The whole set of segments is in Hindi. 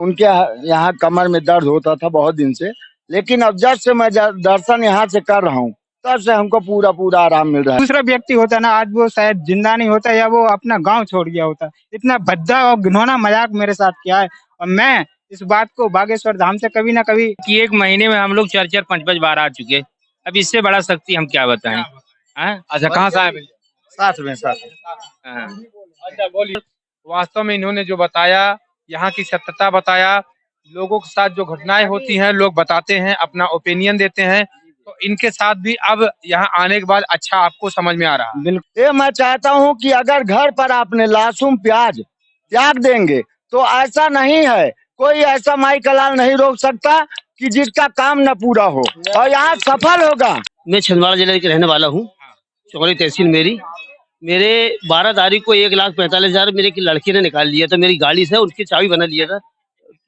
उनके यहाँ कमर में दर्द होता था बहुत दिन से, लेकिन अब जब से मैं दर्शन यहाँ से कर रहा हूँ तब से हमको पूरा पूरा आराम मिल रहा है। दूसरा व्यक्ति होता ना, आज वो शायद जिंदा नहीं होता या वो अपना गांव छोड़ गया होता। इतना भद्दा और घिनौना मजाक मेरे साथ किया है, और मैं इस बात को बागेश्वर धाम से कभी ना कभी कि एक महीने में हम लोग 4-4 5-5 बार आ चुके। अब इससे बड़ा शक्ति हम क्या बताएं। अच्छा, कहाँ से आए भैया? साथ में हाँ। अच्छा बोलिए, वास्तव में इन्होंने जो बताया, यहाँ की सत्यता बताया, लोगों के साथ जो घटनाएं होती हैं लोग बताते हैं, अपना ओपिनियन देते हैं, तो इनके साथ भी अब यहाँ आने के बाद अच्छा आपको समझ में आ रहा है। बिल्कुल, ये मैं चाहता हूँ कि अगर घर पर आपने लहसुन प्याज त्याग देंगे तो ऐसा नहीं है, कोई ऐसा माई का लाल नहीं रोक सकता कि जिसका काम न पूरा हो और यहाँ सफल होगा। मैं छिंदवाड़ा जिले के रहने वाला हूँ, चौड़ी तहसील मेरे 12 तारीख को 1,45,000 मेरे की लड़की ने निकाल लिया था मेरी गाड़ी से, उसकी चाबी बना लिया था,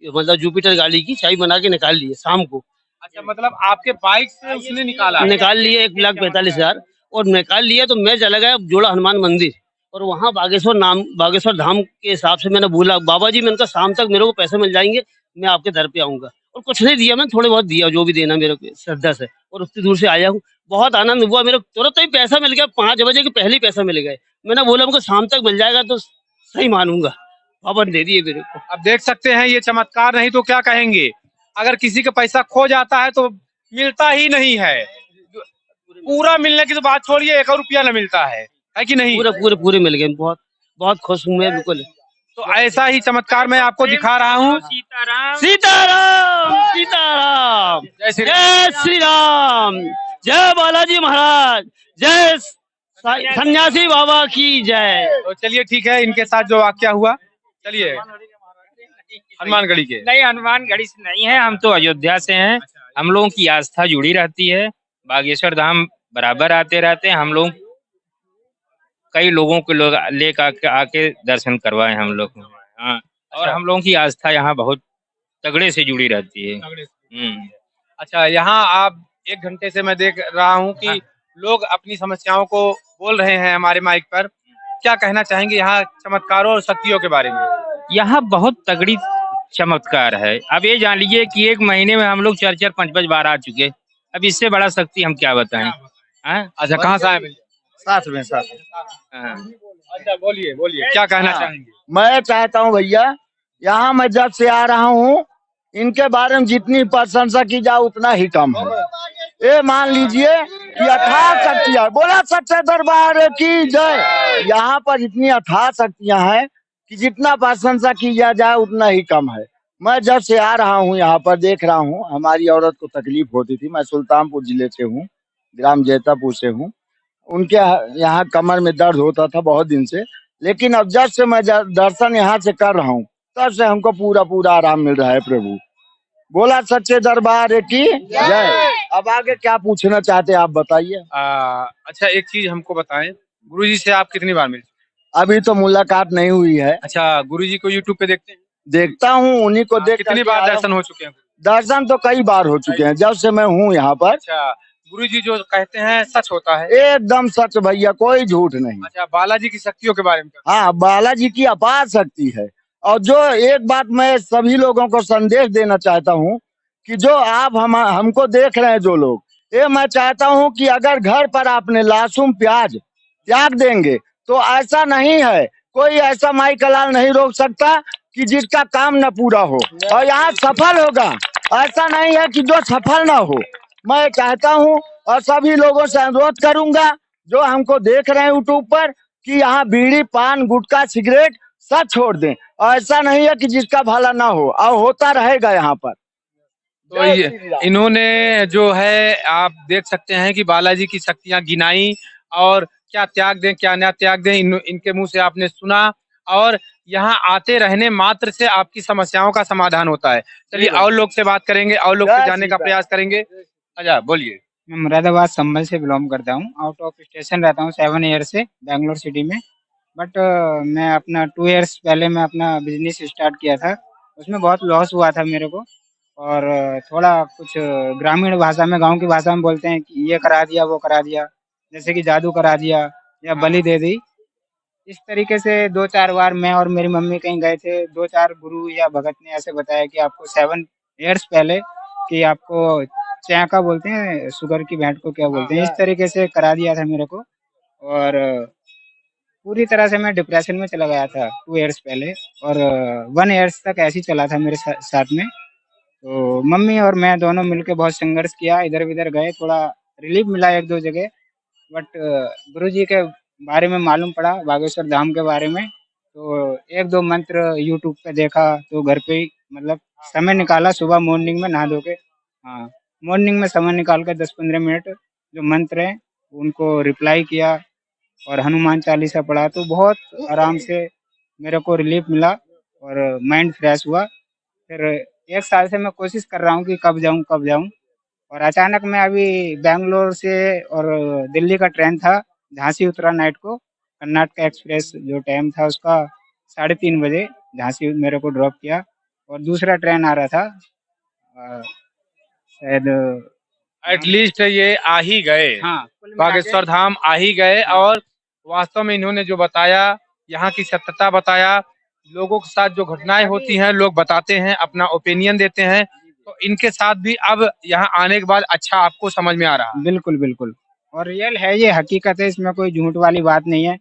मतलब जुपिटर गाड़ी की चाबी बना के निकाल लिया शाम को। अच्छा, मतलब आपके बाइक से उसने निकाल लिया 1,45,000 और निकाल लिया, तो मैं चला गया जोड़ा हनुमान मंदिर, और वहाँ बागेश्वर धाम के हिसाब से मैंने बोला बाबा जी, मैंने कहा शाम तक मेरे को पैसे मिल जाएंगे, मैं आपके दर पे आऊंगा, और कुछ नहीं दिया, मैंने थोड़े बहुत दिया जो भी देना मेरे को श्रद्धा से, और उतनी दूर से आया हूँ। बहुत आनंद हुआ, मेरे तुरंत ही पैसा मिल गया, 5 बजे के पहले ही पैसा मिल गए। मैंने बोला हमको शाम तक मिल जाएगा तो सही मानूंगा, बाबा ने दे दिए मेरे को। अब देख सकते हैं ये चमत्कार नहीं तो क्या कहेंगे। अगर किसी का पैसा खो जाता है तो मिलता ही नहीं है, पूरा मिलने की तो बात छोड़िए, 1 रुपया न मिलता है कि नहीं? पूरे मिल गए, बहुत बहुत खुश हूँ मैं बिल्कुल। तो ऐसा ही चमत्कार मैं आपको दिखा रहा हूँ। सीताराम सीताराम सीताराम, जय श्री जय श्री राम, जय बालाजी महाराज, जय सन्यासी बाबा की जय। तो चलिए ठीक है, इनके साथ जो वाकया हुआ, चलिए हनुमानगढ़ी के। नहीं, हनुमानगढ़ी से नहीं है, हम तो अयोध्या से हैं। हम लोगों की आस्था जुड़ी रहती है, बागेश्वर धाम बराबर आते रहते हैं हम लोग। कई लोगों को लोग लेकर आके दर्शन करवाए हम लोग। हाँ, और हम लोगों की आस्था यहाँ बहुत तगड़े से जुड़ी रहती है। अच्छा, यहाँ आप 1 घंटे से मैं देख रहा हूँ कि लोग अपनी समस्याओं को बोल रहे हैं हमारे माइक पर। क्या कहना चाहेंगे यहाँ चमत्कारों और शक्तियों के बारे में? यहाँ बहुत तगड़ी चमत्कार है। अब ये जान लीजिए कि एक महीने में हम लोग 4-4 5-5 बार आ चुके। अब इससे बड़ा शक्ति हम क्या बताएं। अच्छा, कहाँ से आए भैया? साथ में हाँ। अच्छा बोलिए बोलिए, क्या कहना चाहेंगे? मैं चाहता हूँ भैया, यहाँ मैं जब से आ रहा हूँ इनके बारे में जितनी प्रशंसा की जाए उतना ही कम है। ये मान लीजिए कि अथाह शक्तियाँ, बोला सच्चे दरबार की जय। यहाँ पर इतनी अथाह शक्तियाँ हैं कि जितना प्रशंसा की जाए उतना ही कम है। मैं जब से आ रहा हूँ यहाँ पर देख रहा हूँ, हमारी औरत को तकलीफ होती थी। मैं सुल्तानपुर जिले से हूँ, ग्राम जैतापुर से हूँ। उनके यहाँ कमर में दर्द होता था बहुत दिन से, लेकिन अब जब से मैं दर्शन यहाँ से कर रहा हूँ तब से हमको पूरा पूरा आराम मिल रहा है। प्रभु बोला सच्चे दरबार की जय। अब आगे क्या पूछना चाहते हैं आप बताइए। अच्छा, एक चीज हमको बताएं, गुरुजी से आप कितनी बार मिले? अभी तो मुलाकात नहीं हुई है। अच्छा, गुरुजी को यूट्यूब पे देखते हैं? देखता हूँ, उन्हीं को देख। कितनी बार दर्शन हो चुके हैं? दर्शन तो कई बार हो चुके हैं जब से मैं हूँ यहाँ पर। अच्छा, गुरुजी जो कहते हैं सच होता है? एकदम सच भैया, कोई झूठ नहीं। अच्छा, बालाजी की शक्तियों के बारे में? हाँ, बालाजी की अपार शक्ति है। और जो एक बात मैं सभी लोगों को संदेश देना चाहता हूँ कि जो आप हमको देख रहे हैं जो लोग, ये मैं चाहता हूँ कि अगर घर पर आपने लहसुन प्याज त्याग देंगे तो ऐसा नहीं है, कोई ऐसा माई का लाल नहीं रोक सकता कि जिसका काम न पूरा हो और यहाँ सफल होगा। ऐसा नहीं है कि जो सफल ना हो। मैं चाहता हूँ और सभी लोगों से अनुरोध करूंगा जो हमको देख रहे हैं यूट्यूब पर कि यहाँ बीड़ी पान गुटखा सिगरेट सब छोड़ दें। ऐसा नहीं है कि जिसका भला ना हो, और होता रहेगा यहाँ पर। तो ये इन्होंने जो है आप देख सकते हैं कि बालाजी की शक्तियां गिनाई, और क्या त्याग दें क्या ना त्याग दें इनके मुंह से आपने सुना। और यहाँ आते रहने मात्र से आपकी समस्याओं का समाधान होता है। चलिए और लोग से बात करेंगे, और लोग से जानने का प्रयास करेंगे। अच्छा बोलिए। मैं मुरादाबाद संभल से बिलोंग करता हूँ। आउट ऑफ स्टेशन रहता हूँ 7 ईयर से बेंगलोर सिटी में। बट मैं अपना 2 ईयर्स पहले मैं अपना बिजनेस स्टार्ट किया था, उसमें बहुत लॉस हुआ था मेरे को। और थोड़ा कुछ ग्रामीण भाषा में, गांव की भाषा में बोलते हैं कि ये करा दिया वो करा दिया, जैसे कि जादू करा दिया या बलि दे दी। इस तरीके से 2-4 बार मैं और मेरी मम्मी कहीं गए थे, 2-4 गुरु या भगत ने ऐसे बताया कि आपको 7 ईयर्स पहले कि आपको चैका बोलते हैं, शुगर की भेंट को क्या बोलते हैं, इस तरीके से करा दिया था मेरे को। और पूरी तरह से मैं डिप्रेशन में चला गया था 2 ईयर्स पहले, और 1 ईयर्स तक ऐसे ही चला था मेरे साथ में। तो मम्मी और मैं दोनों मिलके बहुत संघर्ष किया, इधर-विधर गए, थोड़ा रिलीफ मिला 1-2 जगह। बट गुरुजी के बारे में मालूम पड़ा, बागेश्वर धाम के बारे में, तो 1-2 मंत्र यूट्यूब पे देखा, तो घर पे ही मतलब समय निकाला सुबह मॉर्निंग में नहा धो के, हाँ, मॉर्निंग में समय निकाल कर 10-15 मिनट जो मंत्र हैं, उनको रिप्लाई किया और हनुमान चालीसा पढ़ा, तो बहुत आराम से मेरे को रिलीफ मिला और माइंड फ्रेश हुआ। फिर 1 साल से मैं कोशिश कर रहा हूँ कि कब जाऊँ, कब जाऊँ, और अचानक मैं अभी बैंगलोर से और दिल्ली का ट्रेन था, झांसी उतरा नाइट को, कर्नाटक एक्सप्रेस जो टाइम था उसका 3:30 बजे झांसी मेरे को ड्रॉप किया, और दूसरा ट्रेन आ रहा था शायद एटलीस्ट ये आ ही गए, हाँ, कुल मिला के बागेश्वर धाम आ ही गए। हाँ, और वास्तव में इन्होंने जो बताया, यहाँ की सत्यता बताया, लोगों के साथ जो घटनाएं होती हैं लोग बताते हैं, अपना ओपिनियन देते हैं, तो इनके साथ भी अब यहाँ आने के बाद अच्छा आपको समझ में आ रहा है। बिल्कुल, बिल्कुल, और रियल है, ये हकीकत है, इसमें कोई झूठ वाली बात नहीं है।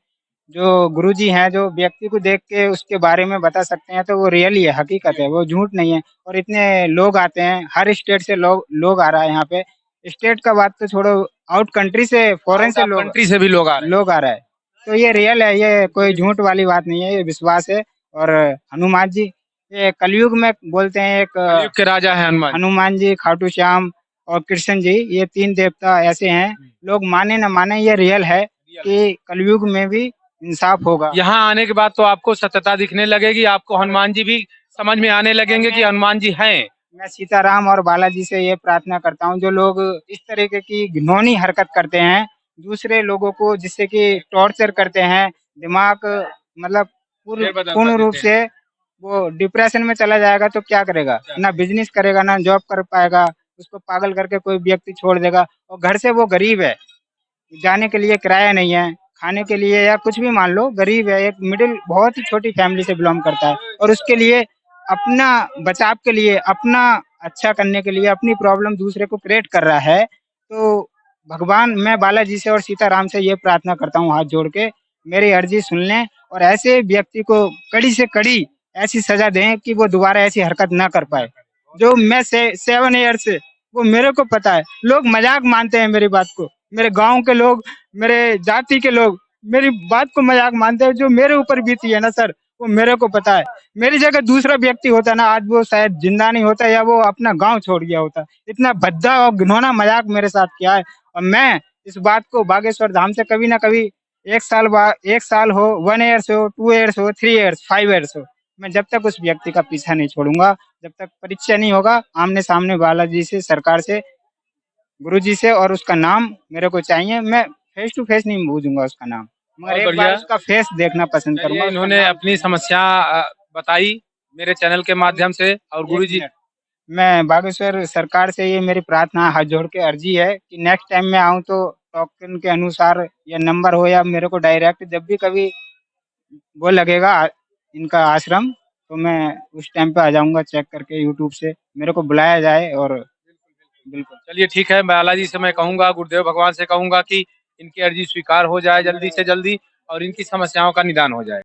जो गुरुजी हैं, जो व्यक्ति को देख के उसके बारे में बता सकते हैं, तो वो रियल ही है, हकीकत है, वो झूठ नहीं है। और इतने लोग आते हैं, हर स्टेट से लोग आ रहा है यहाँ पे। स्टेट का बात तो छोड़ो, आउट कंट्री से, फॉरेन से कंट्री से भी लोग आ रहे हैं। लोग आ रहा है। तो ये रियल है, ये कोई झूठ वाली बात नहीं है, ये विश्वास है। और हनुमान जी, ये कलयुग में बोलते हैं, एक कलयुग के राजा है हनुमान। हनुमान जी, खाटू श्याम और कृष्ण जी, ये 3 देवता ऐसे हैं, लोग माने ना माने, ये रियल है कि कलयुग में भी इंसाफ होगा। यहाँ आने के बाद तो आपको सत्यता दिखने लगेगी, आपको हनुमान जी भी समझ में आने लगेंगे कि हनुमान जी हैं। मैं सीताराम और बालाजी से ये प्रार्थना करता हूँ, जो लोग इस तरीके की घिनौनी हरकत करते हैं, दूसरे लोगों को जिससे कि टॉर्चर करते हैं, दिमाग मतलब पूर्ण रूप से वो डिप्रेशन में चला जाएगा, तो क्या करेगा? ना बिजनेस करेगा, ना जॉब कर पाएगा, उसको पागल करके कोई व्यक्ति छोड़ देगा, और घर से वो गरीब है, जाने के लिए किराया नहीं है, खाने के लिए या कुछ भी मान लो, गरीब है, एक मिडिल बहुत ही छोटी फैमिली से बिलोंग करता है, और उसके लिए अपना बचाव के लिए, अपना अच्छा करने के लिए अपनी प्रॉब्लम दूसरे को क्रिएट कर रहा है। तो भगवान, मैं बालाजी से और सीताराम से ये प्रार्थना करता हूँ हाथ जोड़ के, मेरी अर्जी सुन लें और ऐसे व्यक्ति को कड़ी से कड़ी ऐसी सजा दें कि वो दोबारा ऐसी हरकत ना कर पाए। जो मैं से 7 ईयर से, वो मेरे को पता है, लोग मजाक मानते हैं मेरी बात को, मेरे गांव के लोग, मेरे जाति के लोग मेरी बात को मजाक मानते हैं। जो मेरे ऊपर बीती है ना सर, वो मेरे को पता है। मेरी जगह दूसरा व्यक्ति होता ना, आज वो शायद जिंदा नहीं होता, या वो अपना गांव छोड़ गया होता। इतना भद्दा और घिनौना मजाक मेरे साथ किया है, और मैं इस बात को बागेश्वर धाम से कभी ना कभी 1 साल हो, 1 ईयर्स हो, 2 ईयर्स हो, 3 ईयर्स, 5 ईयर्स हो, मैं जब तक उस व्यक्ति का पीछा नहीं छोड़ूंगा, जब तक परीक्षा नहीं होगा आमने सामने बालाजी से, सरकार से, गुरुजी से, और उसका नाम मेरे को चाहिए। मैं फेस टू फेस नहीं पूछूंगा उसका नाम, मगर बहुत एक बढ़िया। बार उसका फेस देखना पसंद चलिए, करूंगा। उसका इन्होंने नाम अपनी समस्या बताई मेरे चैनल के माध्यम से, और एक गुरुजी मिनट, मैं बागेश्वर सरकार से ये मेरी प्रार्थना हाथ जोड़ के अर्जी है कि नेक्स्ट टाइम मैं आऊँ तो टोकन के अनुसार या नंबर हो, या मेरे को डायरेक्ट जब भी कभी वो लगेगा इनका आश्रम, तो मैं उस टाइम पे आ जाऊंगा चेक करके, यूट्यूब से मेरे को बुलाया जाए। और बिल्कुल, चलिए ठीक है, बालाजी से मैं कहूंगा, गुरुदेव भगवान से कहूंगा कि इनकी अर्जी स्वीकार हो जाए जल्दी से जल्दी, और इनकी समस्याओं का निदान हो जाए।